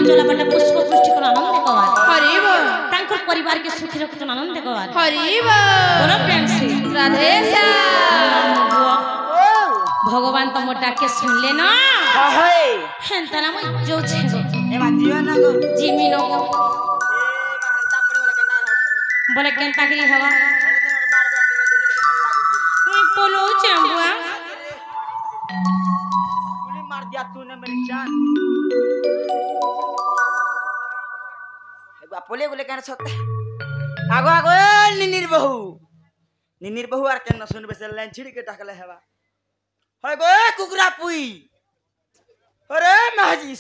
चला बटा पुष्प पुष्टि कर आनंद कवार हरि बोल तांकर परिवार के सुखी रखत आनंद कवार हरि बोल बोलो प्रेम से राधे श्याम भगवान तो मोटा के सुन ले ना हाय हेंता ना मैं जो छे ए मा जीवन ना गो जिमी नो बोले केनता के हवा मैं पोलो चंबुआ गोली मार दिया तूने मेरी जान एक पोले गोले कहना छोटा आगो आगो निनिर बहू आर के न सुनबे से लाइन छिड़ के टाकले हेवा हाय गो कुकुरा पुई अरे महजी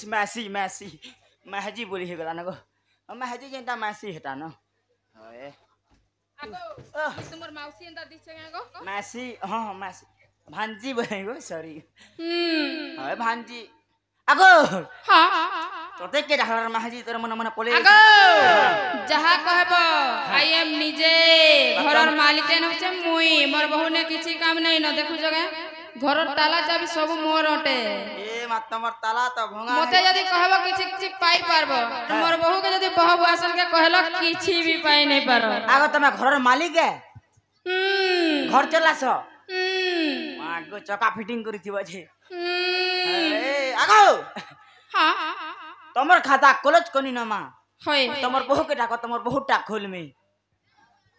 बोली हे गला न गो महजी जेंटा महसी हेटा न हाय आगो तुमर मौसी अंदर दिछे आगो महसी हां महसी भांजी बोले गो सॉरी हाय भांजी आगो हां तोते के डाहर महजी तोर मन मन पोले आगो जहा कहबो आई एम निजे घरर मालिक न होचे मुई मोर बहू ने किछि काम नहीं न देखु जगे घरर ताला चाबी सब मोर अटे ए मा तमर ताला त भंगा मते जदी कहबो किछि किछि पाई पारबो मोर बहू के जदी बहू असल के कहलो किछि भी पाई नहीं पारो आगो तमे घरर मालिक है घर चलास आगो चका फिटिंग करी थिबो छे ए आगो हां तमर खाता कॉलेज कोनी न मा होय तमर बहू के डाको तमर बहू टा खोल में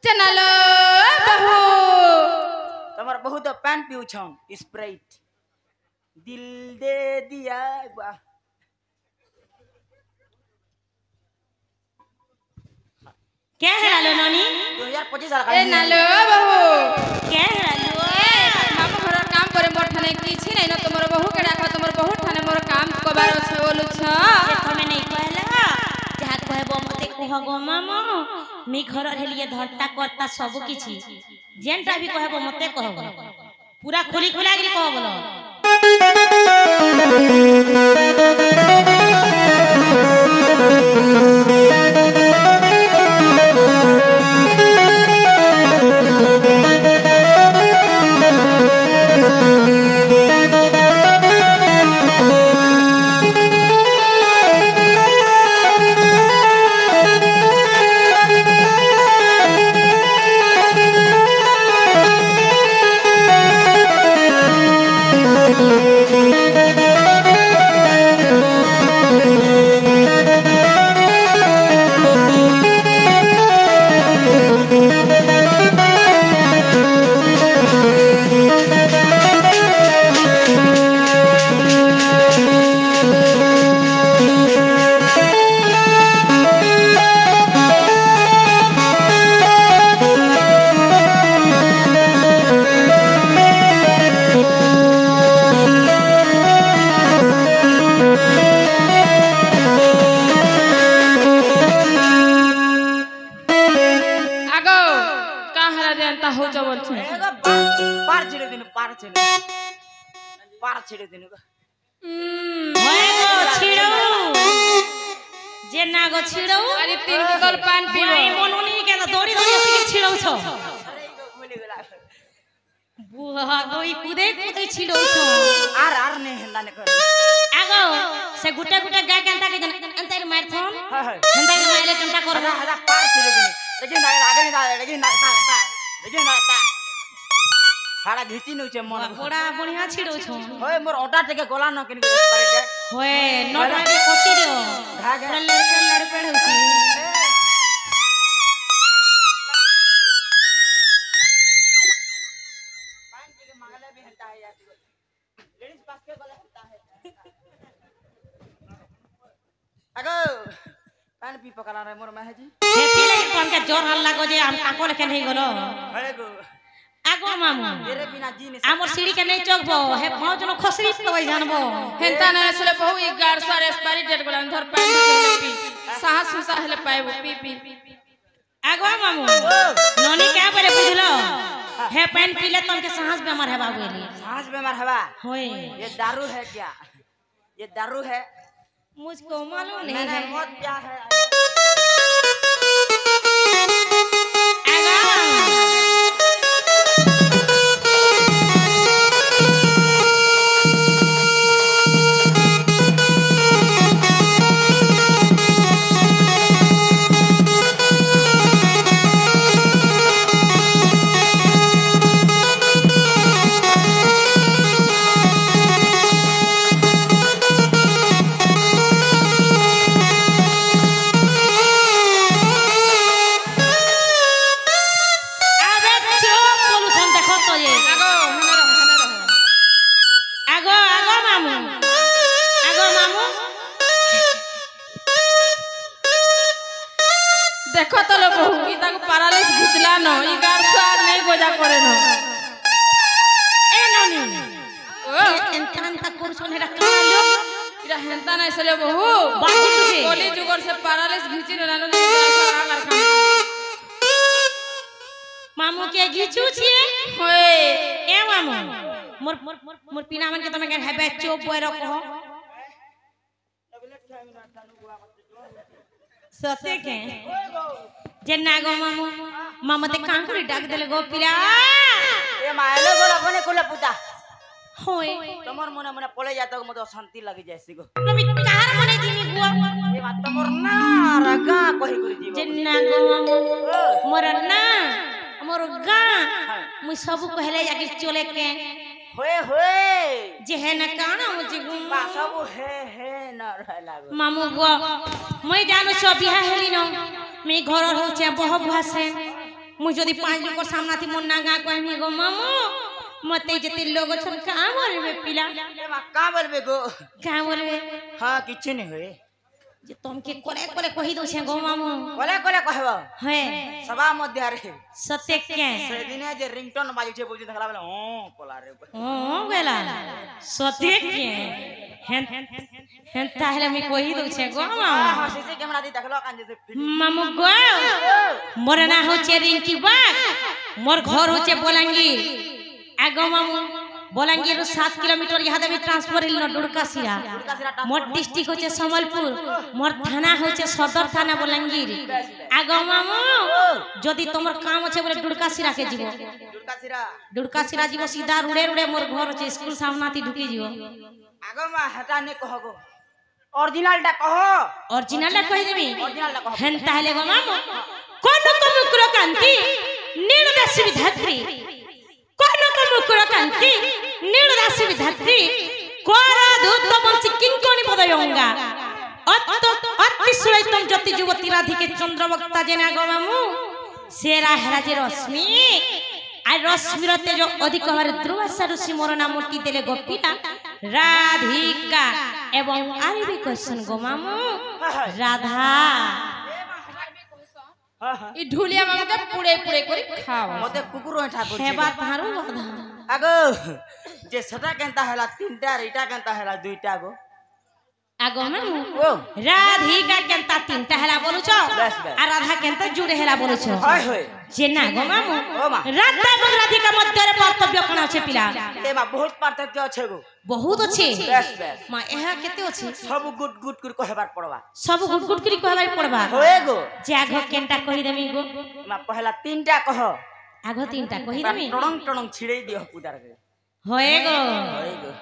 चनालो बहू तमर बहू तो पान पिउ छौ स्प्राइट दिल दे दिया वाह क्या है लालो ननी 2025 साल ए नालो बहू क्या है लालो मामा घर काम करे मोर ठाने किछि नहीं न तमर बहू के डाका तमर बहू ठाने मोर काम कबार छ बोलु छ ये तमे नहीं कहला जहा कहबो मते कह गो मामा मी घर हेलिए धरता करता सब किछि जेनटा भी कहबो मते कहबो पूरा खुली खुला के कह बोलो छेड़े दिन होए गो छिड़ो जे ना गो छिड़ो अरे 3 बोतल पानी पीबो आई मनोनी के दौड़ी दौड़ी से छिड़ो छ बुहा गोई कुदे कुदे छिड़ो छ आर ने हंदा ने कर आगो से गुटे गुटे गाय केंता के अंतर मार थन हंदा के मारे केंता कर हदा पार छेड़े दिन लेकिन आगे लेकिन हाड़ा घिची न छे मन बड़ा बढ़िया छिड़ो छ होय मोर ओटा टेके गोला न किन के पारे जाय होय नोटा के कोसी दियो घा लड़ पेड़ होसी पान के मांगले भी हटा है यार लेडीज पास के गोला हटा है अगो पान पी पकला रे मोर महजी खेती लगी कोन के जोर हल्ला गो जे हम काकोल के नहीं गलो अरे गो आगो मामू तेरे बिना जी नहीं आमर सीढ़ी के नहीं चोकबो हे पांच नो खसरी तोय जानबो हेंता न असले बहु 1100 एक्सपायरी डेट गोला धर पानी पी साहस सुसा हेले पाएबो पी आगो मामू नोनी क्या करे बुझलो हे पानी पीले तुम के सांस बीमार है बाबूली सांस बीमार हवा होए ये दारू है क्या ये दारू है मुझको मालूम नहीं मैंने है मौत क्या है देखो तो लो बहु ई ताको पैरालिस घिचला न ई गार सार नहीं गोजा करे न ए ननी ओ एंतान ता कुरसन हेरा कालो इरा हेंता नहीं सले बहु बाकी तुझे कोली जुगर से पैरालिस घिची न नानो सारा गार काम मामू के घिचू छिए होए ए मामू मोर मोर पीना मन के तमे के हेबे चोप बोय रखो सते के जे ना गो मामू मामा ते कान करी डाक देले गो पिला ए मायले गोला बने कोला पुता होय तमर मने मने पळे जात गो मते शांति लागि जायसी गो नमी कहार मने जिनी गुआ ए बात तमर ना रगा कहि करि जीव जे ना गो मामू मोर ना मोर गा मु सब कहले जाके चले के होए होए जे है ना काना मुझे बा सब हे न रह लागो मामू गो মই জানো সব বিয়া হেলি ন মে ঘর হচ্ছে বহ ভাসে মুই যদি 5 লোক সামনাতি মন না গা কইমি গো মামু মতে যেতে লোক ছন কা বলবে পিলা ए मा का बोलबे गो কা বলবে हां किछ नहीं होए যে তোমকে করে করে কহি দছে গো মামু कोले कोले कहबो হে सभा मध्य रे সতে কে से दिने जे रिंगटोन बाजू छे बुझी देखला बेला कोला रे ও গেলা সতে কে হেন হেন তাহলে আমি কহি দছে গো মামু हां सीसी कैमरा दी देखलो कान जे মামু গো মোর না হচ্ছে রিঙ্কি বাগ মোর ঘর হচ্ছে বলাঙ্গীর আগো মামু বলাঙ্গীর 7 কিলোমিটার ইহাদে আমি ট্রান্সফার ইল ডুড়কাসিরা মোর ডিস্ট্রিক্ট হচ্ছে সম্বলপুর মোর থানা হচ্ছে সদর থানা বলাঙ্গীর আগো মামু যদি তোমার কাম আছে বলে ডুড়কাসিরা কে জীব ডুড়কাসিরা জীব সিধা রুড়ে রুড়ে মোর ঘর হচ্ছে স্কুল সামনাতি ঢুকি জীব आगो मा हटा ने कहगो ओरिजिनल टा कहो অরিজিনাল টা কই দেবি ओरिजिनल टा कहो হেন তাহলে গো মামু কোন মুকুর কান্তি নীল দাসী বিধাত্রী কোন মুকুর কান্তি নীল দাসী বিধাত্রী কোর ধূত বংশী কিঙ্কণী পদয়ঙ্গা অতি সুলৈতম জ্যোতি যুবতী রাধিকে চন্দ্রবক্তা জেনা গো মামু সেরা হেরাজে রশ্মি আর রশ্মির তেজ অধিক হবার ধ্রুবাসা ঋষি মোর নামটি দেলে গোপীরা রাধিকা এবং আরবি কোশ্চেন গো মামু রাধা हां हां ई ढुलिया मामा के पुड़े पुड़े करी खाओ मते कुकुर एठा कर हेबा थारू राधा आगो जे सटा केनता हैला तीनटा रेटा केनता हैला दुईटा गो আগো মামু ओ রাধিকা কেনতা তিনটা হেলা বলুছ বেশ বেশ আর রাধা কেনতা জুড়ে হেলা বলুছ हाय होय যে না গো মামু ओ मा রাধা এবং রাধিকা মধ্যে পার্থক্য কোন আছে পিলা ए मा बहुत पार्थक्य আছে गो বহুত আছে बेस बेस মা এহা কেতে আছে सब गुट गुट कर कहबार पड़वा সব গুট গুট করি কহবাই পড়বা होए गो যে আগ কেনটা কহি দেমি গো मा पहला तीनटा कह আগ তিনটা কহি দেমি टणंग टणंग छिड़ै दियो पुदार के হয়ে গো होए गो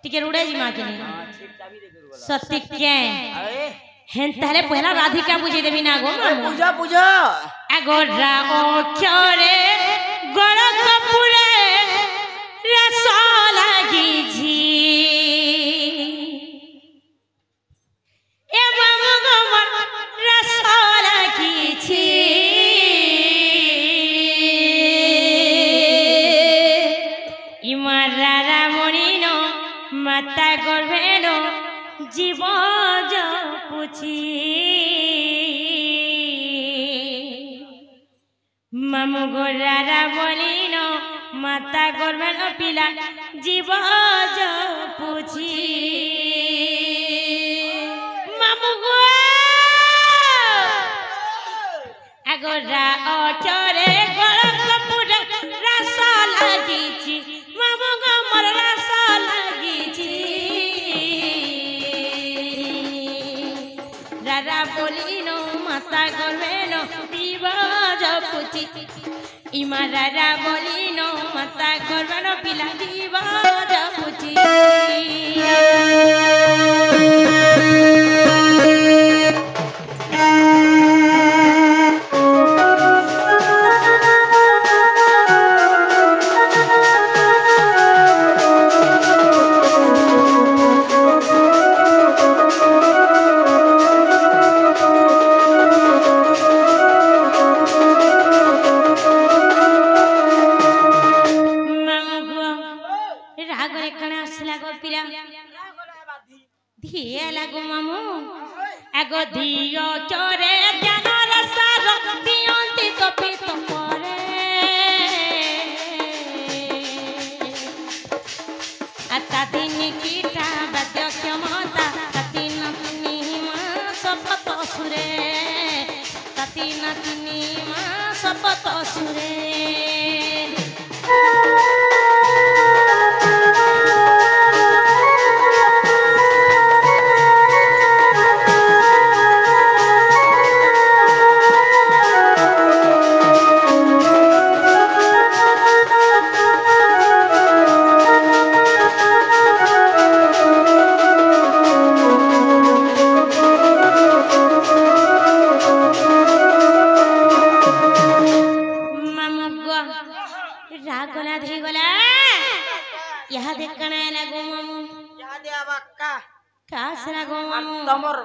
টিকে রুড়ে জি মা কেনে हां ठीक चाबी दे गुरु बोला সত্যি কে अरे হেন তাহলে পহলা রাধিকা বুঝি দেবি না গো মামু पूजा पूजा আগরা অক্ষরে গড় কপুরে রস লাগিছি এ মামু গো রস লাগিছি ইমারা রামণীন মাতা গর্ভেন জীব পুছি মামু গোরারা বলিন মাতা গর্ভেন পিলা জীব পুছি মামু গো আগরা অচরে গড় কপুর রস লাগিছি মামু গো মোর রস লাগিছি রারা বলিন মাতা গর্ভেন জীব পুছি ইমা রারা বলিন মাতা গর্ভেন পিলা জীব পুছি রাগরে কানে আসলা গো পিরা ধিয়ে লাগো মামু আগো ধিও চরে জ্ঞান রসার सुरे ताती नातिनी मा शपथ सुरे तमर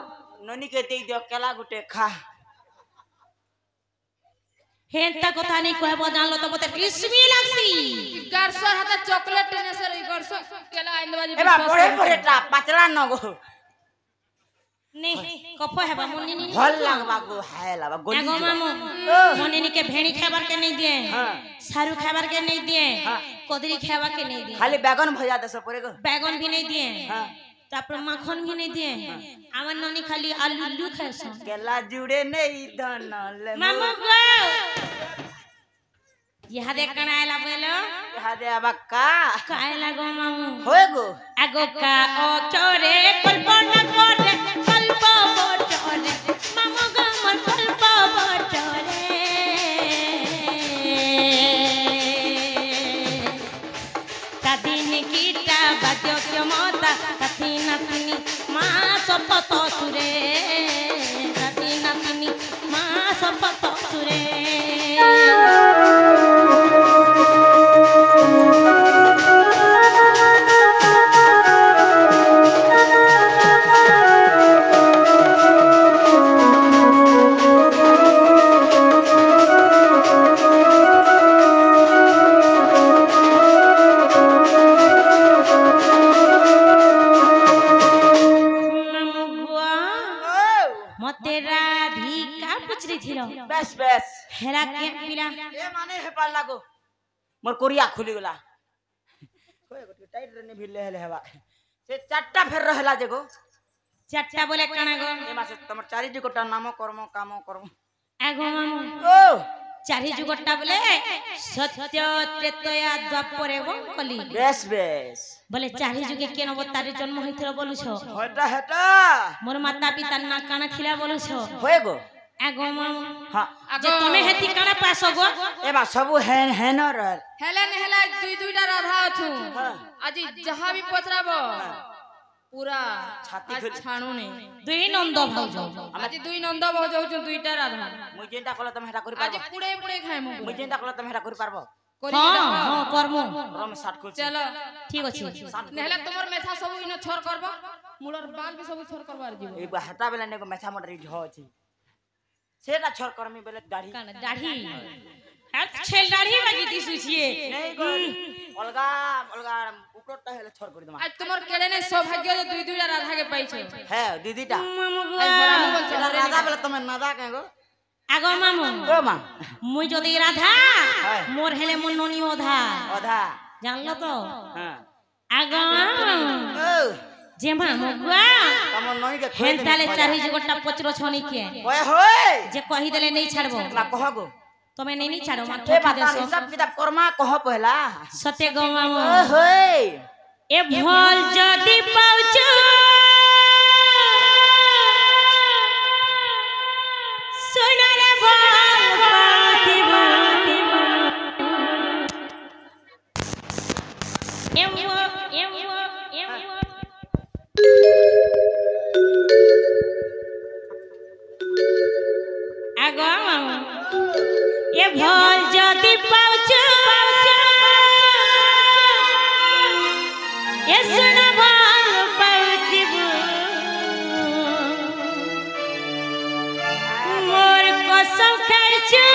ननी के दे दियो केला गुटे खा हेंता कथा नहीं कहबो जानलो तो बते किस्मी लागसी गरसर हाता चॉकलेट ने सर गरसर केला आइंदबाजी एबा बड़े बड़े टा पचला न गो नहीं कफो हेबा मुन्नी नी भल लागबा गो हाय लाबा गोली एगो मामू मुन्नी नी के भेणी खाবার के नहीं दिए हां सारू खाবার के नहीं दिए कोदरी खावा के नहीं दिए खाली बैगन भजा दे सब परे गो बैगन भी नहीं दिए हां तापर माखन भी नहीं दिए आवन ननी खाली आलू खाएस केला जुड़े नहीं धन ले मामू गो यहा देख कण आइला बोलो यहा दे अबक्का काइला गो मामू होय गो आगो का ओ चोरे कल्पना करे कल्प बोटरे मामू गो मोर कल्प बोटरे तादिन कीटा बाद्यो के मोता ताती नातिनी मा शपथ सुरे ताती नातिनी मा शपथ सुरे बस बस हेरा के पिला ए माने हे पाल लागो मोर कोरिया खुली गला कोई गोटे टाइट रने भी ले हेबा से चारटा फेर रहला जेगो चारटा बोले कणा गो ए मासे तमर चारि जुगटा नाम कर्म काम कर्म आगो मामू ओ चारि जुगटा बोले सत्य त्रेतया द्वापर एवं कली बेस बेस बोले चारि जुगे केन अवतार जन्म होइथिलो बोलु छ हटा हटा मोर माता पिता ना काना थिला बोलु छ होय गो आगो मामू हां जे तुमे हेती काना पास गो एबा सब है न रहल हेला दुई दुईटा राधा अछु आज जहां भी पचराबो पूरा छाती खोल छाणु नै दुई नंद भौज आज दुई नंद भौज होछु दुईटा राधा मुई जेंटा कला तम हेटा करि आज पारबो पुड़े पुड़े खाइमु मुई जेंटा कला तम हेटा करि पारबो हां हां करमु रम 60 खोल चलो ठीक अछि नेहला तुमर मेथा सब इनो छोर करबो मुलर बाल भी सब छोर करबार जीव ए हटा बेला नेगो मेथा मटरी झ अछि सेटा छोर करमी बेले दाढ़ी काना दाढ़ी हाथ छेल दाढ़ी बाकी दिसु छिए नहीं गो अलगा अलगा उपरटा हेले छोर कर दमा आज तुमर केड़े ने सौभाग्य जे दुई दुईटा राधा के पाइ छै है दीदीटा आज बराबर बन एटा राधा बेले तमे नादा के गो आगो मामू ओ मा मुई जदी राधा मोर हेले मन ननी ओधा ओधा जानलो तो हां आगो ओ जे मामुआ तम नई के खोय हेंताले चारि जुगटा पचरो छनी के ओए होय जे कहि देले नहीं छाड़बो ना कह गो तमे नहीं छाड़ो मा ए ठोकी बात देसो सब किताब कर्मा कह पहला सते गो मामू ओ होय ए भल जदी पाउचो सोनारे भल पाउतिबो आगो ए भल जदी पाउचो ए सोना भल पाउतिबो मोर कसम खाइछु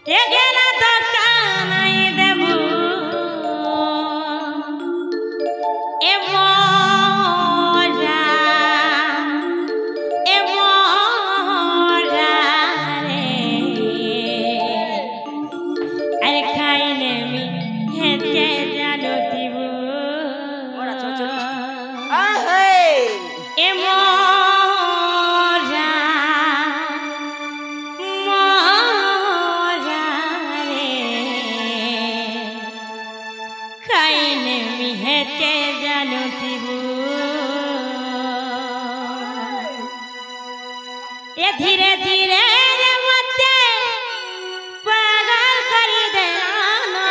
ए गेला दुकान आई देबो ए मोरा रे अरे खाइले मी हेते जानो तिबो आ हे ए मोरा ये धीरे धीरे रे मते पागल करी देना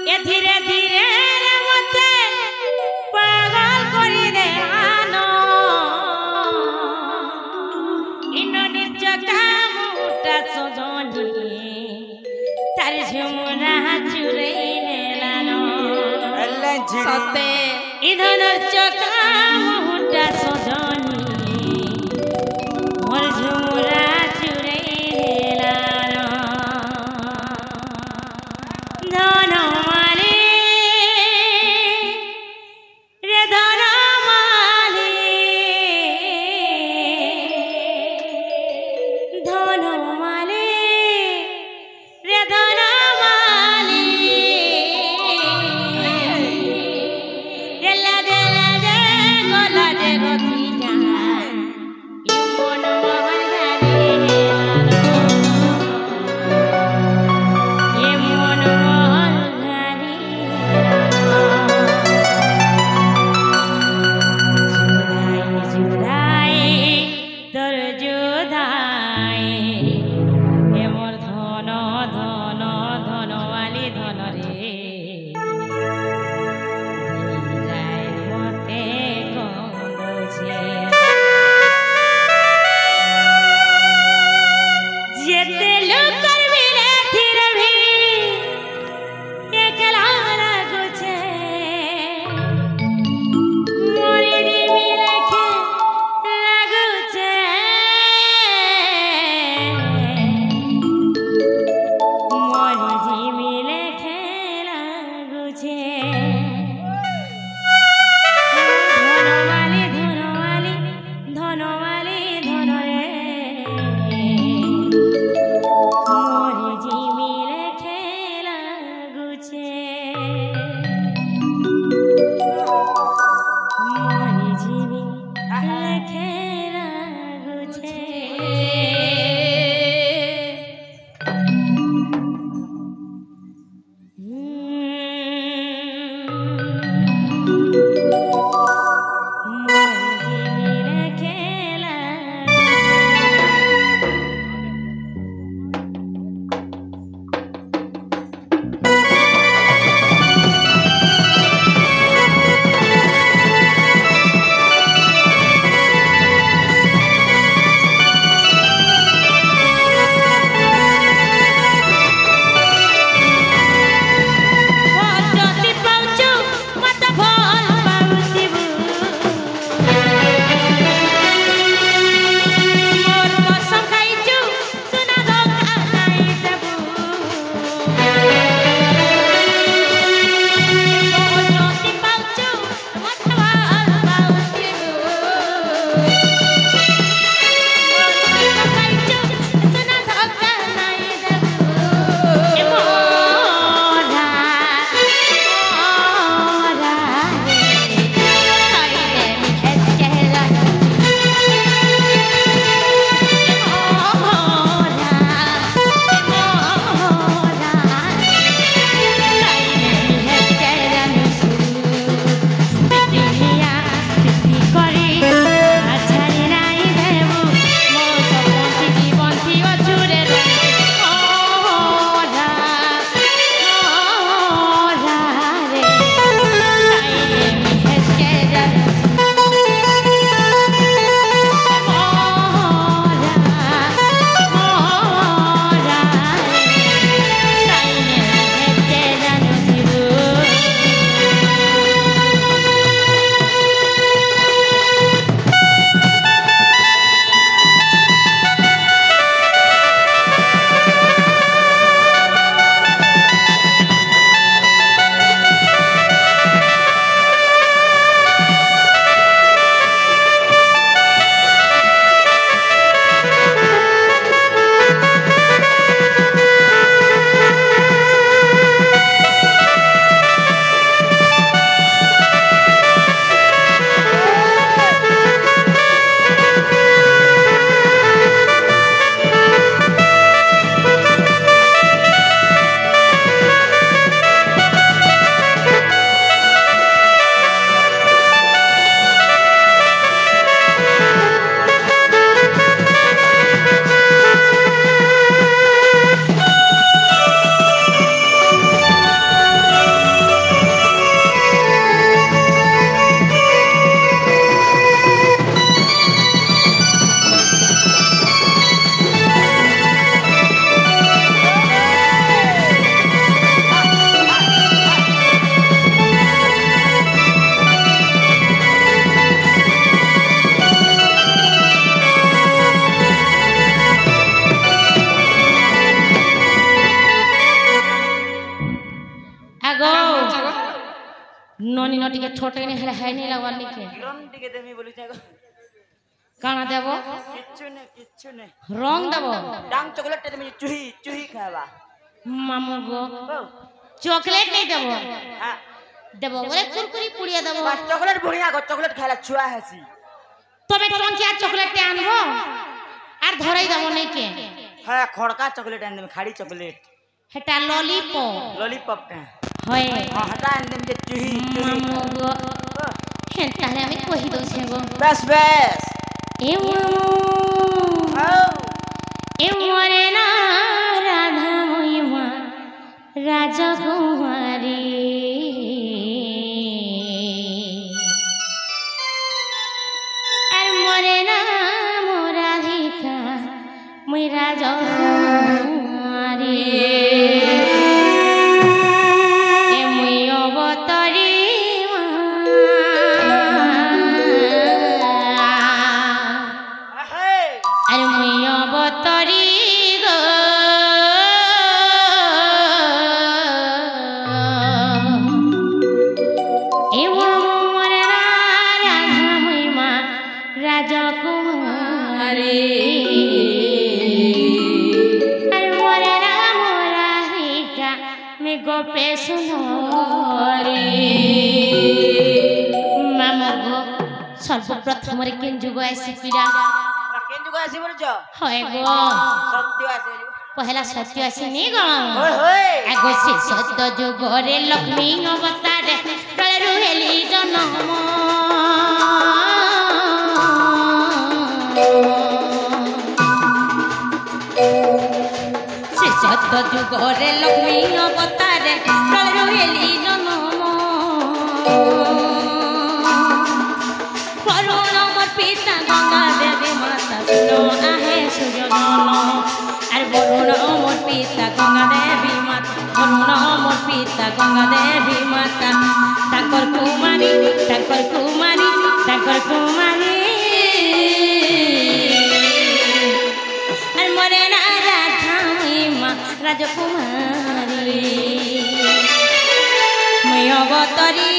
ये धीरे धीरे रे मते पागल करी देना इनो निर्जका मुटा सजनी तार झुमरा चुरे नेलानो सते इनो निर्जका मुटा सजनी मोर झुमरा चुरे नेलानो धनमाली रे धनमाली धनमाली रे धनमाली रे ला रे ला रे ननी नटी के छोटे नहीं है नहीं लगवा लिखे रंग टिके देमी बोली जागो काना देबो किच्छु ने रंग देबो डांग चॉकलेट देमी चुही चुही खावा मामू गो चॉकलेट नहीं देबो हां देबो बोले कुरकुरी पुड़िया देबो बस चॉकलेट बुढ़िया को चॉकलेट खाला छुआ हैसी तबे कोन क्या चॉकलेट ते आनबो आर धरई देबो नहीं के हां खड़का चॉकलेट आन देमी खाड़ी चॉकलेट हेटा लॉलीपॉप लॉलीपॉप का होय हां हटा आन देमी चुही चुही मामू गो हेटा रे আমি কই দউছে গো बस बस ए मामू ए मोरे ना राधा मोइमा राजकुमारी আর মোরে না মোরাধিকা মুই রাজকুমারি এ মুই অবতরি আর মুই অবতরি গো এ মোর রাধা মহিমা রাজকুমারী আর মোর রাম রাধিকা মে গোপে সুন্দরী মামা গো সর্বপ্রথমরে কেন যুগ আসি পিরা केन जुगा आसी बोलछ হয় গো सत्य आसी পহেলা সত্য আসেনি গো होय होय আগো সে সত্য যুগরে লক্ষ্মী অবতারে প্রলয় হেলি জনম সে সত্য যুগরে লক্ষ্মী অবতারে প্রলয় হেলি জনম করুণ মোর পিতা গঙ্গা দেবী মাতা শুনো আহে সুযোগন আর বরুণ মোর পিতা গঙ্গা দেবী মাতা বরুণ মোর পিতা গঙ্গা দেবী মাতা তাঙ্কর কুমারী তাঙ্কর কুমারী তাঙ্কর কুমারী আর মরে না রাধা মা রাজকুমারী মই অবতরী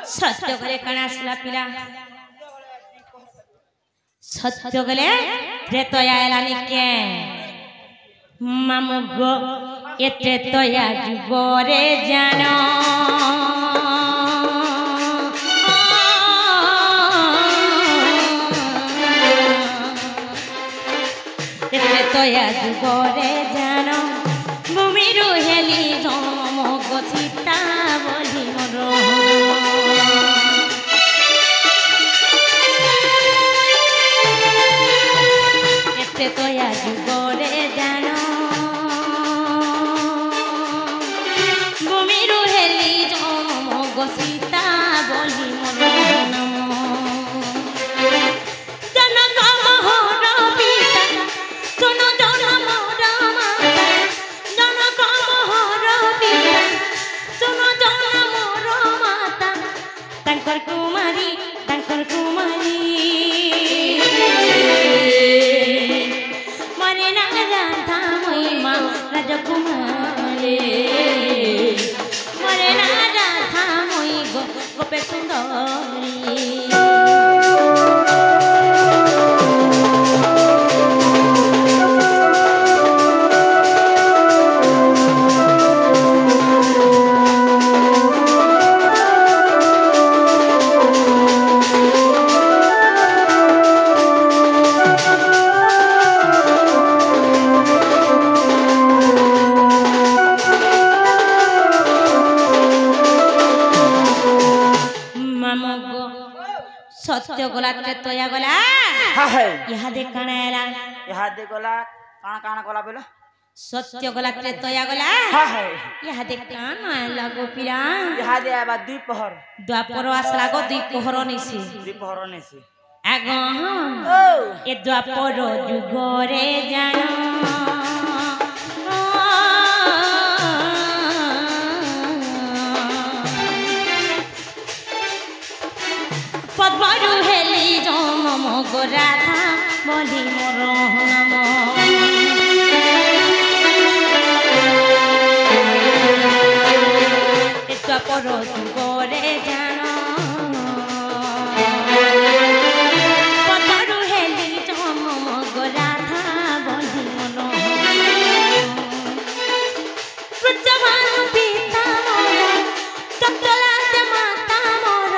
सत्य गले कण आसला पिला सत्य गले त्रेतया आला निके मामु गो ए त्रेतया जुगरे जानो ए त्रेतया जुगरे जानो भूमि रोहेली जम गो सीता बोली मोर তোয়া যুগরে জানো ভূমি রুহেলি জম গো সীতা বলি মোর নাম জনক মোহর পিতা শোন জনম রামা জনক মোহর পিতা শোন জনম মাতা তাঙ্কর কুমারী राजकुमारी मरे ना राधा मोई गोपे सुंदरी सत्य गला त्रेतया गला हाँ है यहाँ देख कण आला यहाँ दे गला काना काना गला बोला सत्य गला त्रेतया गला हाँ है यहाँ देख कण आला गोपीरा यहाँ दे आबा द्विपहर द्वापर आसला गो दुई पहर निसी द्विपहर ने से आगो ओ ए द्वापर जुगरे जानो पद्मारु हेली जम गो राधा बोली मोर नाम ए द्वापर जुगरे जानो पद्मारु हेली जम गो राधा बोली मोर प्रजवान पिता मोर तत्तला माता मोर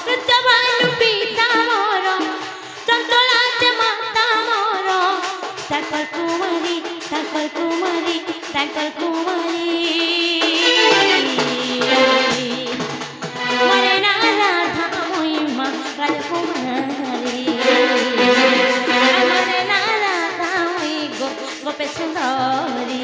प्रजवान पिता मोर तत्तला माता मोर ताकर कुमारी मरे ना राधा महिमा राजकुमारी मरे ना राधा मई गोपे सुंदरी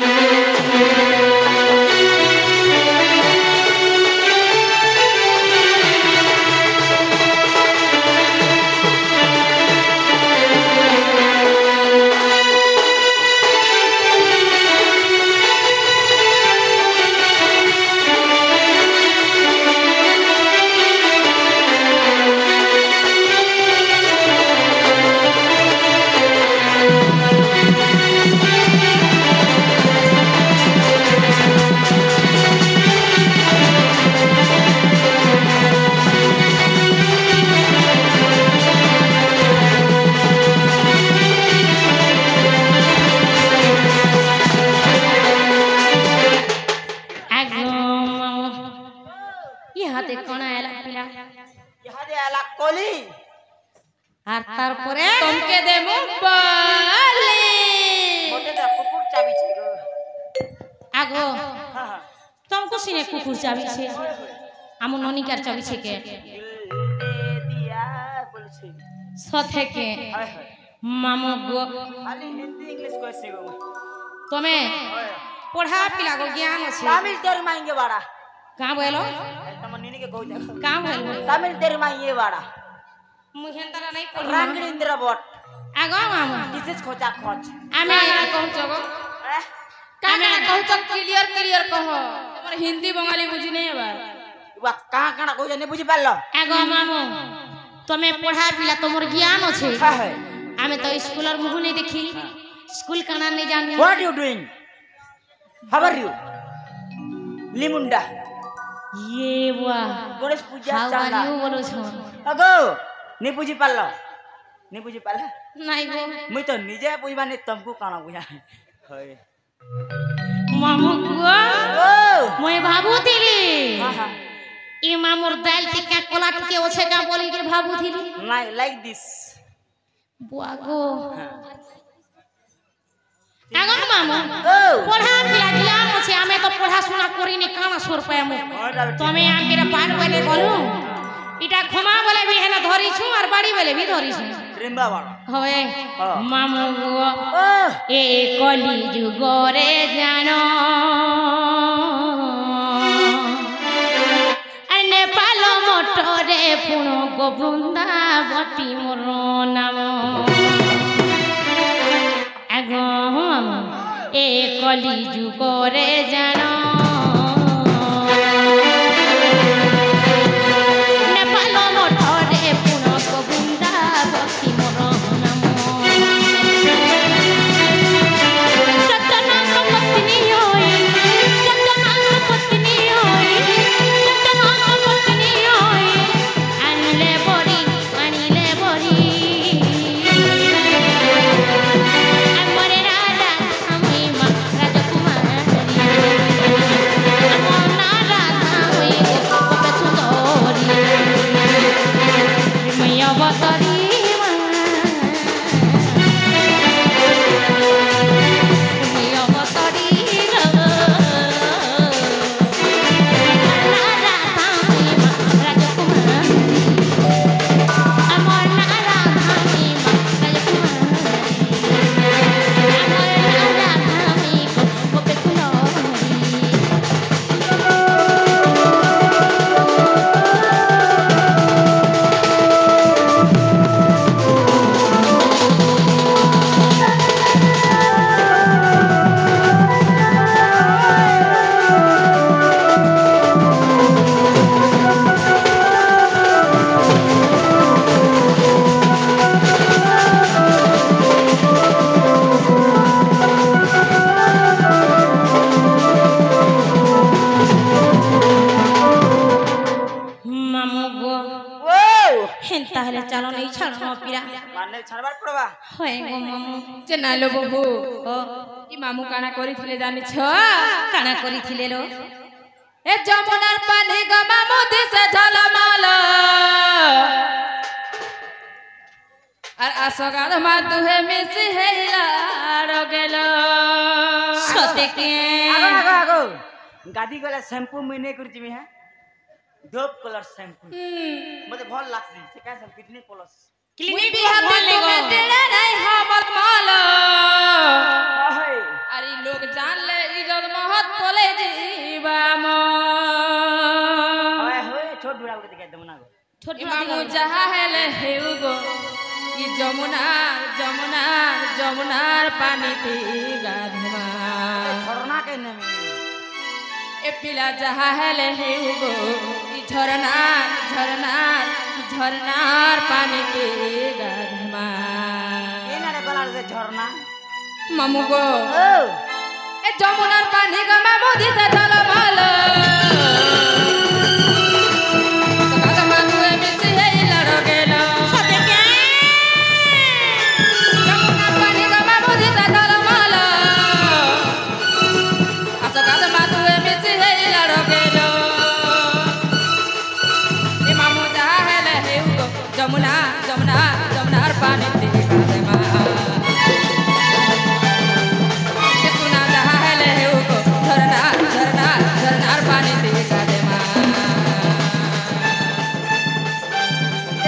আর তারপরে তোমকে দেবো বলে मोटे दा कुकुर चाबी छे गो আগো हाँ हाँ तुमको सिने कुकुर चाबी छे আমু ননিকার চাবি छे के दिल दे दिया बोले छे सथे के हाय हाय मामू गो खाली हिंदी इंग्लिश कोई सीखो तमे पढ़ा पिला गो ज्ञान छे तमिल तेरे मांगे बाड़ा का बोलो तम नीनी के कहू देखो का बोलो तमिल तेरे मांगे बाड़ा मुहेंदरा नहीं पढ़ी रंगींद्र बट আগো মামু डिसेज खोजा खोज আমি কହୁছ গো কানা কহুছ ক্লিয়ার ক্লিয়ার কহ তোমার হিন্দি বঙ্গালী বুঝি নাই এবার वा कहां कहां कहू जाने बुझी पारलो আগো मामू तमे पढ़ा पिला तोमर ज्ञान छे हां है आमे तो स्कूलर मुह नहीं देखी स्कूल काना नहीं जानी what you doing how are you लिमुंडा ये वाह Ganesh Puja how are Chanda you बोलो छो अगो नहीं बुझी पारलो नहीं बुझी पाला नहीं गो मुई तो निजे बुझबा नहीं तुमको काना बुझा है मामू गो ओ মই ভাবুতিলি हां हां ই মামুর দাইল টিকা কলা টিকে ওছে কা বলি কে ভাবুতিলি नहीं लाइक दिस বুয়াগো আগো মামু ओ পড়া পিলা জ্ঞান আছে আমি তো পড়াশোনা করিনি কানা সুর পামু তুমি আঙ্কের পার বলে বলু ইটা ক্ষমা বলে বি হেনা ধরিছু আর বাড়ি বলে বি ধরিছু रिम्बा बाड़ा হবে হ্যাঁ। মামু গো ओ এ কলি যুগরে জানো আনে পালো মোটরে পুণ গোবন্দা বটি মোর নাম আগো এ কলি যুগরে জানো নেপাল মোটরে পুণ গোবন্দা বটি মোর নাম सत्यनाथ पत्नी होई सत्यनाथ पत्नी होई सत्यनाथ पत्नी होई आनिले बड़ी हमरे राजा हमी मां राजकुमारी हमना राधा होई गोपे सुंदरी मैया बतरी হেনতা হলে চালো নেই ছাড়ো পিরা মানে ছাড়বার পড়বা হয় গো মামু যে নাইলো বহু ও ই মামু কানা করিছিলে জানিছ কানা করিছিলে লো এ যমুনার পানি গো মামু দিছে ঝলমল আর আসগাদ মা তুহে মিশি হেলার গেল সতে কে আগো আগো আগো গাদি গলা শ্যাম্পু মনে করছি মি হ্যাঁ ডোপ কলার শ্যাম্পু মতে ভাল লাগছি সে কাছে কিডনি প্লাস মুই ক্লিনিক বিহাতে বলে গো তুমি দিলে নাই হবল মাল হয় আর ই লোক জানলে ইজত মহৎ বলে জীবা হয় হয় ছোট বুড়া করে দেখে দেব না গো ছোট মামু যাহা হেলে হেউ গো ই যমুনার যমুনার যমুনার পানিতে গাধমা ঝরনা কে নেমে এ পিলা যাহা হেলে হেউ গো ই ঝরনার ঝরনার ঝরনার পানিতে গাধমা এই না রে গলার যে ঝরনা মামু গো ও এ যমুনার পানি গো মামু দিতে ঝলমল গাধমা তুই মিশি হেলার গেল সতে কে যমুনার পানি গো মামু দিতে ঝলমল গাধমা তুই মিশি হেলার গেল এ মামু যাহা হেলে হেউ গো যমুনা যমুনা যমুনার পানিতে গাধমা এ সুনা যাহা হেলে হেউ গো ঝরনা ঝরনা ঝরনার পানিতে গাধমা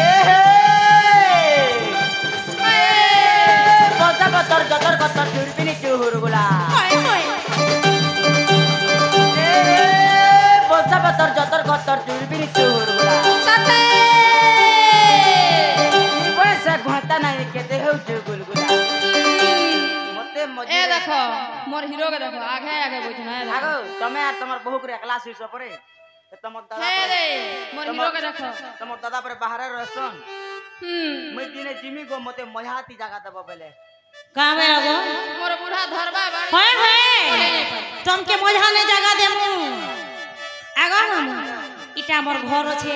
এ হে বজা বতর জতর কতর চুরপিনি চুহুর গুলা হয় হয় এ বজা বতর জতর কতর চুরপিনি চুহুর গুলা সাথে পয়সা ঘটা নাই কেতে হেউছে গুলগুলা মতে মজে এ দেখো মোর হিরো কে দেখো আগে আগে বইছ না আগো তুমি আর তোমার বহু করে একলা শুইছ পরে তোমার দাদা হে রে মোর হিরো কে দেখো তোমার দাদা পরে বাহারে রহসন হুম মই দিনে জিমি গো মতে মজাতি জায়গা দেব বেলে কামে গো মোর বুড়া ধরবা বাড়ি হয় হয় তোমকে মজানে জায়গা দেমু আগো মামু এটা আমার ঘর আছে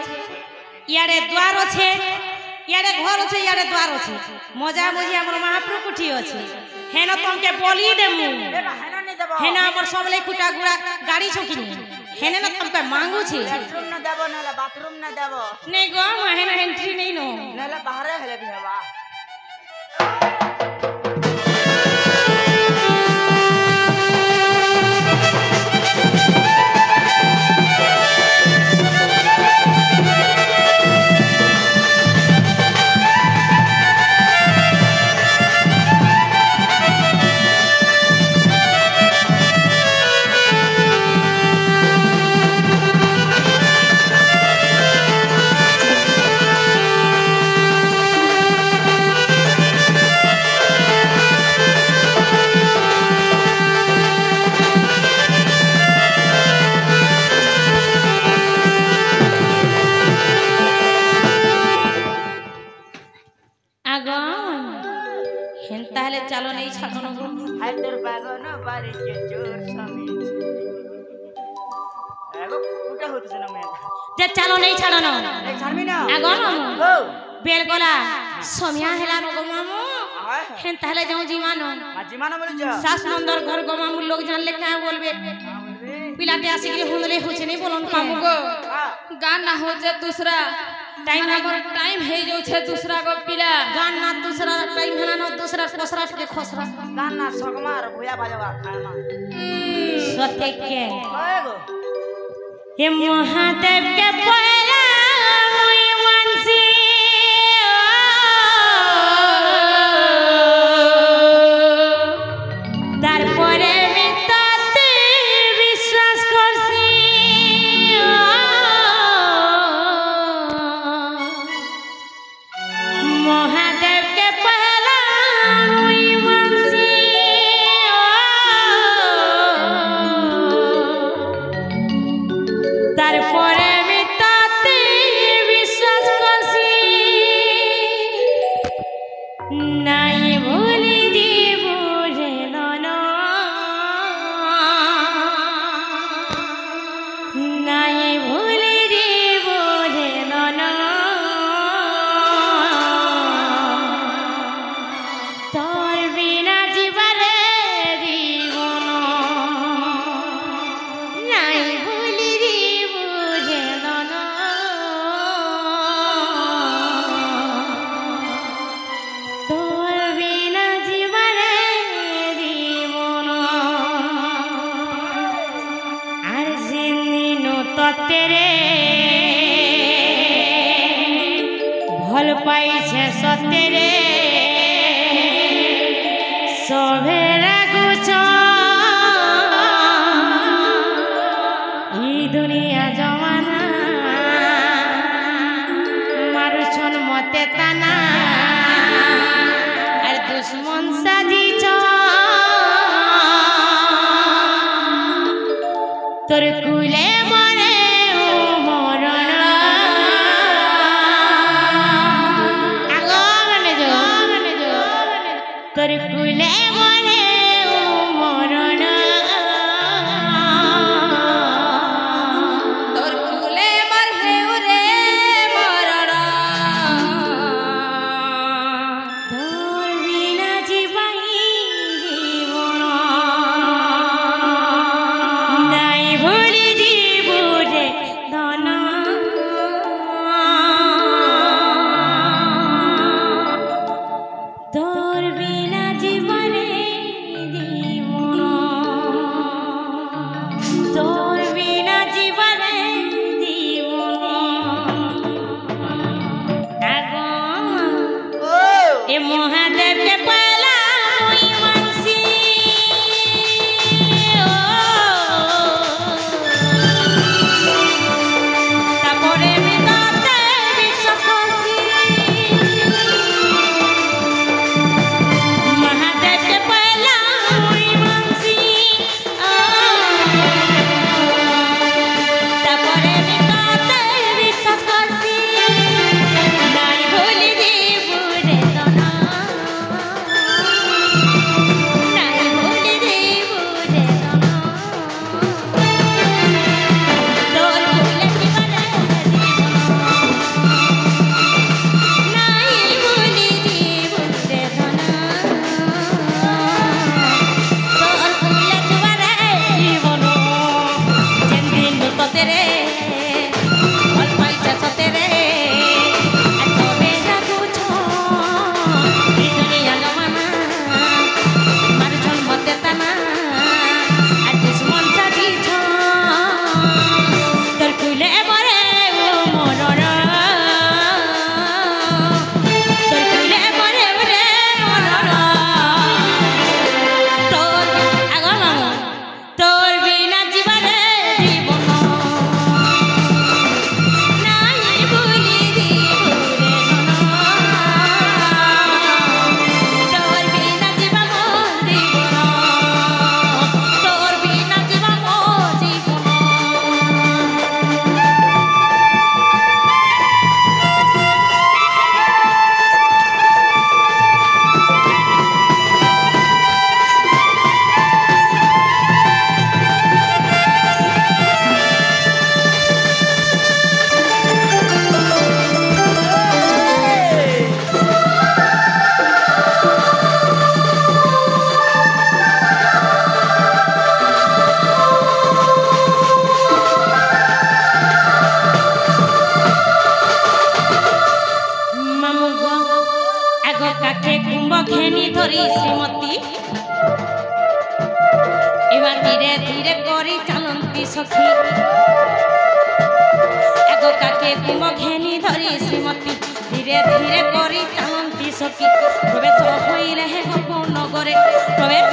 ইয়ারে দ্বার আছে ইয়ারে ঘর আছে ইয়ারে দ্বার আছে মজা মজি আমার মহাপ্রভু কুটি আছে হেন তোমকে বলি দেমু এবা হেনা নি দেব হেন আমার সবলে কুটা গুড়া গাড়ি ছকিনি হেনে না তোমকে মাঙ্গুছি বেডরুম না দেব নালে বাথরুম না দেব নেই গো হেন এন্ট্রি নেই নো নালে বাহারে হেলে বি হেবা আগো হেন তাহলে চালো নেই ছাড়ো না গো হাইদের বাগন বাড়ি কে চোর স্বামী আগো কুটা হচ্ছে না মেয়ে যে চালো নেই ছাড়ো না এই ছাড়বি না আগো মামু ও বেল গলা সমিয়া হেলানো গো মামু হায় হেন তাহলে যাও জীবানো আজি মানা বলি যা শাস নন্দর ঘর গো মামু লোক জানলে কে বলবে পিলাতে আসি গিয়ে হুঁদলে হচ্ছে নেই বলুন মামু গো हां গান না हो जे दूसरा टाइम ना हमर टाइम हे जो छे दूसरा गो पिला गान ना दूसरा टाइम है ना दूसरा कोसरा के खोसरा गाना सगमार भुया बाजवा खाना सत्य के आएगो ये महादेव के पहला मुई वंशी তারপরে মিতাতে বিশ্বাস করছি মহাদেবকে পহলা মুই মানছি তারপরে মিতাতে পাইছে সতেরে সভেরা গুছ এই দুনিয়া জমানা মারুছন মতে তানা আর দুশ্মন সাজিছ তোর কুলে মরে মরণ তোর কুলে মরে মরণ তোর কুলে মর হেউ রে মরণ তোর বিনা জীবাই জীবন নাই ভুলি জীবনে ধন তোর বিনা জীবনে জীবন তোর বিনা জীবনে জীবন আগুন ও এ মহাদেবকে পালা ওই মানসি তারপরে আমি তাতে বিশ্বাস করছি মহাদেবকে পালা ওই মানসি তারপরে আমি তাতে বিশ্বাস করছি নাই ভুলি জীবনে ধনা নাই ভুলি জীবনে ধনা তোর ভুলে জীবনে নাই ভুলি জীবনে ধনা তোর ভুলে জীবনে জীবন যেদিন তোতে রে ভাল পাইছে তোতে রে এত বেলা গুছ এই দুনিয়া জমানা মারুছন মতে তানা আর দুশ্মন সাজিছ তোর কুলে মরে মরণ তোর কুলে মরে রে মরণ তোর আগল তোর বিনা জীবনে জীবন নাই ভুলি জীবনে তোর বিনা জীবন জীবন তোর বিনা জীবন জীবন মামুগ আগ কাকে কুম্ভ ঘেনি ধরি শ্রীমতী এবার ধীরে ধীরে করি চালন্তি সখী আগ কাকে কুম্ভ ঘেনি ধরি শ্রীমতী ধীরে ধীরে করি চালন্তি সখী প্রবেশ হইলে হে গোপন নগরে প্রবেশ